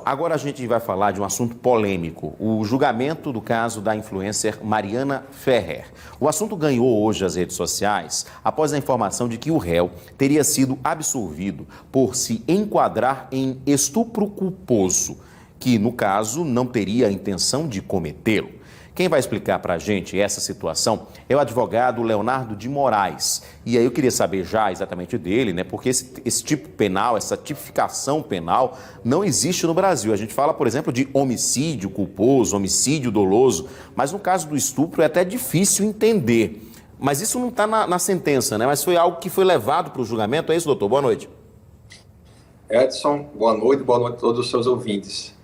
agora a gente vai falar de um assunto polêmico, o julgamento do caso da influencer Mariana Ferrer. O assunto ganhou hoje as redes sociais após a informação de que o réu teria sido absolvido por se enquadrar em estupro culposo, que no caso não teria a intenção de cometê-lo. Quem vai explicar para a gente essa situação é o advogado Leonardo de Moraes. E aí eu queria saber já exatamente dele, né? Porque esse tipo penal, essa tipificação penal não existe no Brasil. A gente fala, por exemplo, de homicídio culposo, homicídio doloso, mas no caso do estupro é até difícil entender. Mas isso não está na sentença, né? Mas foi algo que foi levado para o julgamento, é isso, doutor? Boa noite. Edson, boa noite a todos os seus ouvintes.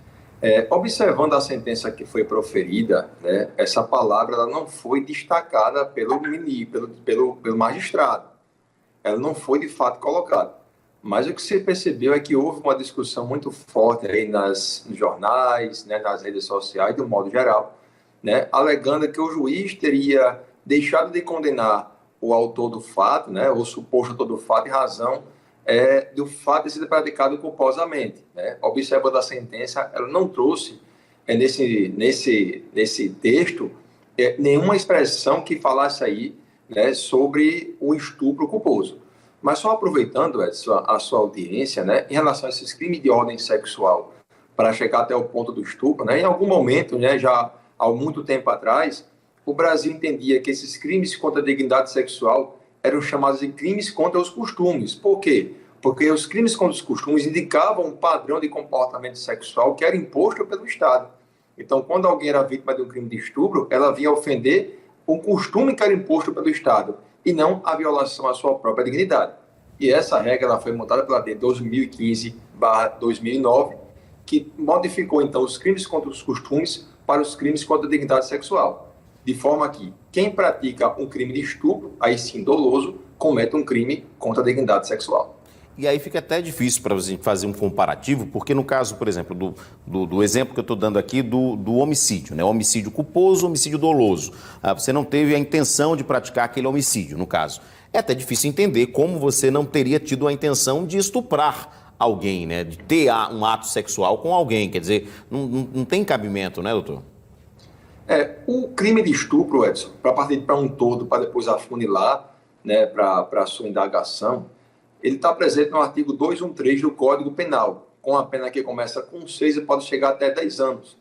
Observando a sentença que foi proferida, né, essa palavra ela não foi destacada pelo magistrado. Ela não foi de fato colocada. Mas o que se percebeu é que houve uma discussão muito forte aí nos jornais, né, nas redes sociais, de um modo geral, né, alegando que o juiz teria deixado de condenar o autor do fato, né, o suposto autor do fato, em razão do fato de ser praticado culposamente, né? Observando a sentença, ela não trouxe nesse texto nenhuma expressão que falasse aí, né, sobre o estupro culposo. Mas só aproveitando a sua audiência, né, em relação a esses crimes de ordem sexual, para chegar até o ponto do estupro, né, em algum momento, né, já há muito tempo atrás, o Brasil entendia que esses crimes contra a dignidade sexual eram chamados de crimes contra os costumes. Por quê? Porque os crimes contra os costumes indicavam um padrão de comportamento sexual que era imposto pelo Estado. Então, quando alguém era vítima de um crime de estupro, ela vinha ofender o costume que era imposto pelo Estado e não a violação à sua própria dignidade. E essa regra ela foi montada pela Lei 2015/2009, que modificou, então, os crimes contra os costumes para os crimes contra a dignidade sexual. De forma que quem pratica um crime de estupro, aí sim doloso, comete um crime contra a dignidade sexual. E aí fica até difícil para você fazer um comparativo, porque no caso, por exemplo, do exemplo que eu estou dando aqui do homicídio, né? Homicídio culposo, homicídio doloso. Você não teve a intenção de praticar aquele homicídio, no caso. É até difícil entender como você não teria tido a intenção de estuprar alguém, né? De ter um ato sexual com alguém. Quer dizer, não tem cabimento, né, doutor? O crime de estupro, Edson, para partir para um todo, para depois afunilar, né, para a sua indagação, ele está presente no artigo 213 do Código Penal, com a pena que começa com 6 e pode chegar até 10 anos.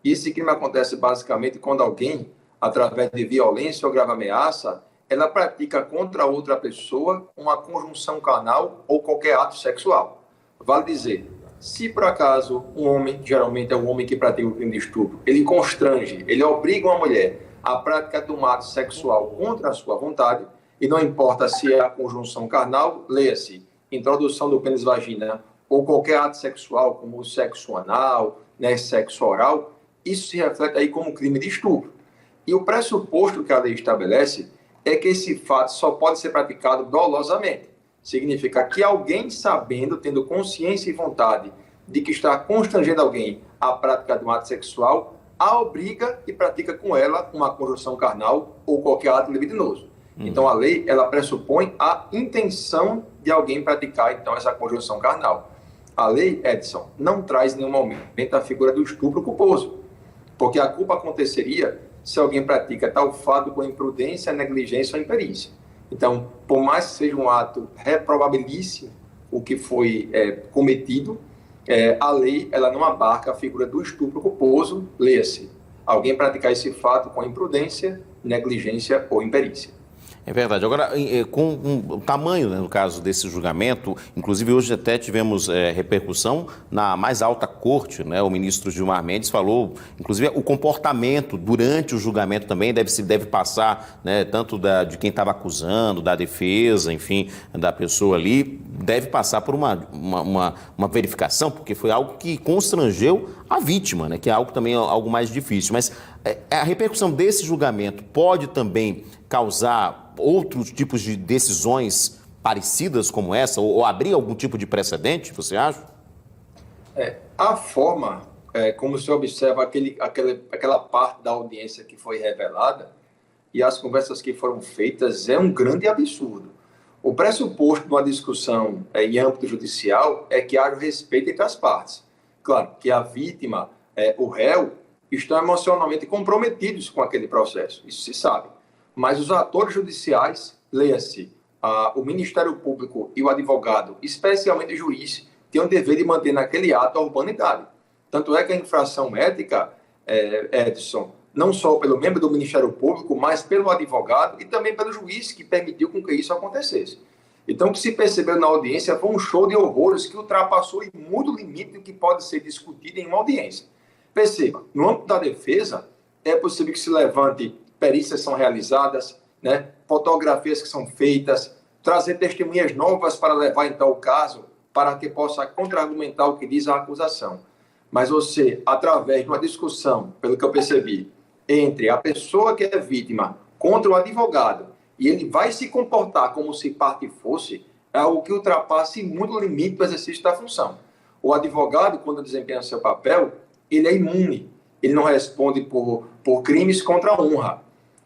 E esse crime acontece basicamente quando alguém, através de violência ou grave ameaça, ela pratica contra outra pessoa uma conjunção carnal ou qualquer ato sexual. Vale dizer, se por acaso um homem, geralmente é o homem que pratica o crime de estupro, ele constrange, ele obriga uma mulher à prática de um ato sexual contra a sua vontade, e não importa se é a conjunção carnal, leia-se, introdução do pênis vagina, ou qualquer ato sexual, como o sexo anal, né, sexo oral, isso se reflete aí como crime de estupro. E o pressuposto que a lei estabelece é que esse fato só pode ser praticado dolosamente. Significa que alguém sabendo, tendo consciência e vontade de que está constrangendo alguém à prática de um ato sexual, a obriga e pratica com ela uma conjunção carnal ou qualquer ato libidinoso. Então a lei, ela pressupõe a intenção de alguém praticar, então, essa conjunção carnal. A lei, Edson, não traz em nenhum momento a figura do estupro culposo, porque a culpa aconteceria se alguém pratica tal fato com imprudência, negligência ou imperícia. Então, por mais que seja um ato reprovabilíssimo o que foi cometido, a lei ela não abarca a figura do estupro culposo, leia-se, alguém praticar esse fato com imprudência, negligência ou imperícia. É verdade. Agora, com o tamanho, né, no caso desse julgamento, inclusive hoje até tivemos repercussão na mais alta corte, né? O ministro Gilmar Mendes falou, inclusive o comportamento durante o julgamento também deve passar, né, tanto de quem estava acusando, da defesa, enfim, da pessoa ali, deve passar por uma verificação, porque foi algo que constrangeu a vítima, né, que é algo também algo mais difícil. Mas a repercussão desse julgamento pode também causar outros tipos de decisões parecidas como essa, ou abrir algum tipo de precedente, você acha? A forma como se observa aquela parte da audiência que foi revelada e as conversas que foram feitas é um grande absurdo. O pressuposto de uma discussão em âmbito judicial é que haja respeito entre as partes. Claro que a vítima, o réu, estão emocionalmente comprometidos com aquele processo, isso se sabe. Mas os atores judiciais, leia-se, o Ministério Público e o advogado, especialmente o juiz, têm o dever de manter naquele ato a urbanidade. Tanto é que a infração ética, Edson, não só pelo membro do Ministério Público, mas pelo advogado e também pelo juiz que permitiu com que isso acontecesse. Então, o que se percebeu na audiência foi um show de horrores que ultrapassou muito o limite do que pode ser discutido em uma audiência. Perceba, no âmbito da defesa, é possível que se levante perícias são realizadas, né, fotografias que são feitas, trazer testemunhas novas para levar, então, o caso, para que possa contra-argumentar o que diz a acusação. Mas você, através de uma discussão, pelo que eu percebi, entre a pessoa que é vítima contra o advogado, e ele vai se comportar como se parte fosse, é algo que ultrapasse muito o limite do exercício da função. O advogado, quando desempenha seu papel, ele é imune, ele não responde por crimes contra a honra.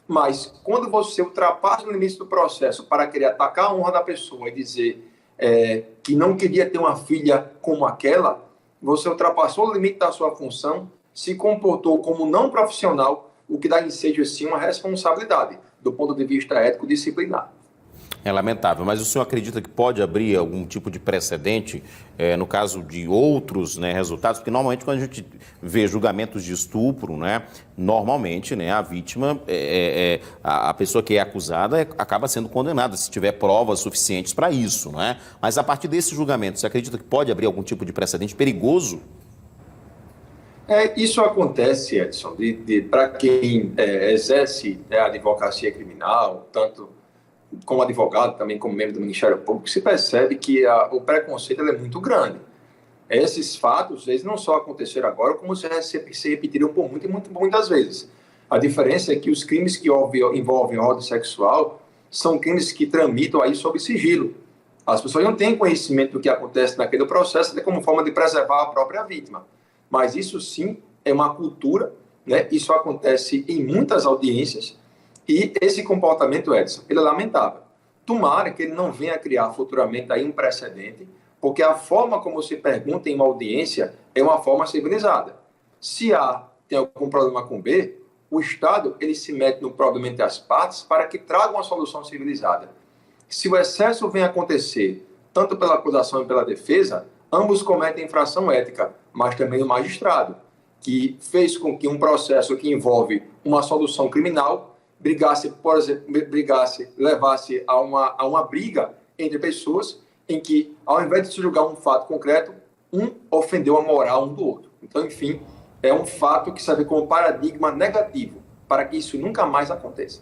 Mas quando você ultrapassa o limite do processo para querer atacar a honra da pessoa e dizer que não queria ter uma filha como aquela, você ultrapassou o limite da sua função, se comportou como não profissional, o que dá ensejo, sim, uma responsabilidade do ponto de vista ético-disciplinar. É lamentável, mas o senhor acredita que pode abrir algum tipo de precedente no caso de outros, né, resultados? Porque normalmente quando a gente vê julgamentos de estupro, né, normalmente, né, a vítima, a pessoa que é acusada acaba sendo condenada, se tiver provas suficientes para isso, né? Mas a partir desse julgamento, você acredita que pode abrir algum tipo de precedente perigoso? Isso acontece, Edson, para quem exerce a advocacia criminal, tanto como advogado, também como membro do Ministério Público, se percebe que o preconceito é muito grande. Esses fatos, eles não só aconteceram agora, como se repetiram por muitas vezes. A diferença é que os crimes que envolvem ordem sexual são crimes que tramitam aí sob sigilo. As pessoas não têm conhecimento do que acontece naquele processo, até como forma de preservar a própria vítima. Mas isso sim é uma cultura, né? Isso acontece em muitas audiências e esse comportamento, Edson, ele é lamentável. Tomara que ele não venha a criar futuramente aí um precedente, porque a forma como se pergunta em uma audiência é uma forma civilizada. Se A tem algum problema com B, o Estado ele se mete no problema entre as partes para que traga uma solução civilizada. Se o excesso vem a acontecer, tanto pela acusação e pela defesa, ambos cometem infração ética, mas também o magistrado, que fez com que um processo que envolve uma solução criminal levasse a uma briga entre pessoas em que, ao invés de se julgar um fato concreto, um ofendeu a moral um do outro. Então, enfim, é um fato que serve como paradigma negativo para que isso nunca mais aconteça.